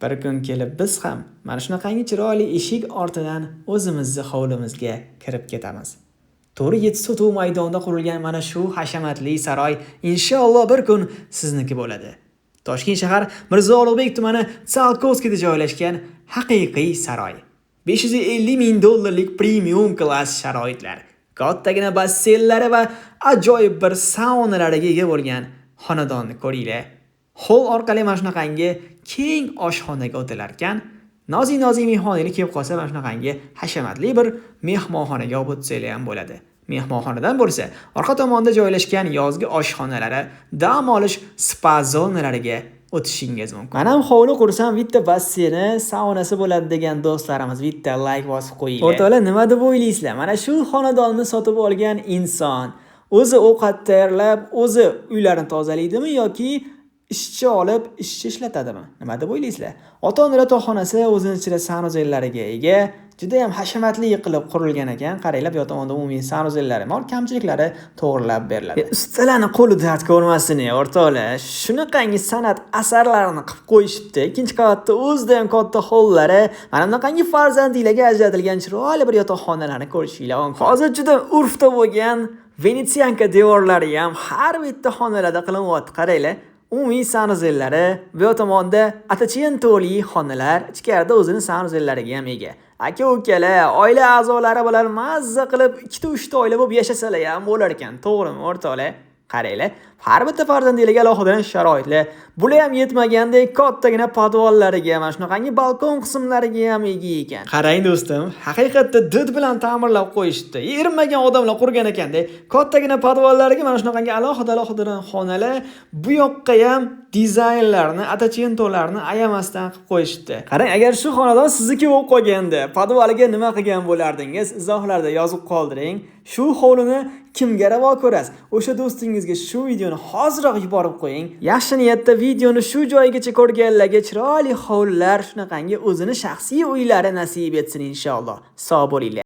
Bir kun kelib biz ham mana shunaqangi chiroyli eshik ortidan o'zimizni hovlimizga kirib ketamiz. To'g'ri 7 sotuv maydonida qurilgan mana shu hashamatli saroy inshaalloh bir kun sizniki bo'ladi. Toshkent shahar Mirzo Ulug'bek tumani Tsalkovskiyda joylashgan haqiqiy saroy. 550 ming dollarlik premium klass sharoitlar, kattagina basseynlari va ajoyib bir saunalariga ega bo'lgan xonadonni ko'ringlar. Hol orqali mana shunaqangi keng oshxonaga o'tilarkan, nozik mehmonlar kelib qolsa mana shunaqangi hashamatli bir mehmonxonaga olib o'tsanglar ham bo'ladi. Mehmonxonadan bo'lsa, orqa tomonda joylashgan yozgi oshxonalari, dam olish spa zonalariga o'tishingiz mumkin. Mana ham hovli qursam bitta basseyni, saunasi bo'ladi degan do'stlarimiz bitta like bosib qo'yinglar. O'rtoqlar, nima deb o'ylaysizlar? Mana shu xonadonni sotib olgan inson o'zi ovqat tayyorlab, o'zi uylarini tozalaydimi yoki ishchi olib, ishchi ishlatadimi? Nima deb o'ylaysizlar? Ota-onalar yotoqxonasi o'zining ichida sanuzellariga ega, juda ham hashamatli qilib qurilgan ekan. Qaranglar, bu yotoqxonada umumiy sanuzellari bor, kamchiliklari to'g'rilab beriladi. Ustalarning qo'li dard ko'rmasin, o'rtoqlar. Shunaqangi san'at asarlarini qilib qo'yishibdi. Ikkinchi qavatda o'zida ham katta hollari, mana bunaqangi farzandiylarga ajratilgan chiroyli bir yotoqxonalarni ko'rishinglar mumkin. Hozir juda urfda bo'lgan Venetsiyanka devorlari ham har bitta xonalarda qilinyapti. Qaranglar. Umumiy sanuzellari, bu tomonda atachentoli xonalar, ichkarida o'zining sanuzellariga ham ega. Aka-ukalar, oila a'zolari bilan mazza qilib 2-3 ta oila bo'lib yashasalar ham bo'lar ekan. To'g'rimi, o'rtoqlar? Qaranglar, har bitta farzandiylarga alohida sharoitlar. Bular ham yetmagandek kattagina podvollariga, mana shunaqangi balkon qismlariga ham ega ekan. Qarang do'stim, haqiqatda did bilan ta'mirlab qo'yishdi. Erinmagan odamlar qurgan ekanda, kattagina podvollariga mana shunaqangi alohida xonalar, bu yoqqa ham dizaynlarni, atachentolarni ayamasdan qilib qo'yishdi. Qarang, agar shu xonadon sizniki bo'lib qolganda, podvaliga nima qilgan bo'lardingiz? Izohlarda yozib qoldiring. Shu hovlini kimga ravo ko'rasiz? O'sha do'stingizga shu videoni hoziroq yuborib qo'ying. Yaxshi niyatda videoni shu joygacha ko'rganlarga chiroyli hovlilar, shunaqangi o'zini shaxsiy uylari nasib etsin inshaalloh. Sog' bo'linglar.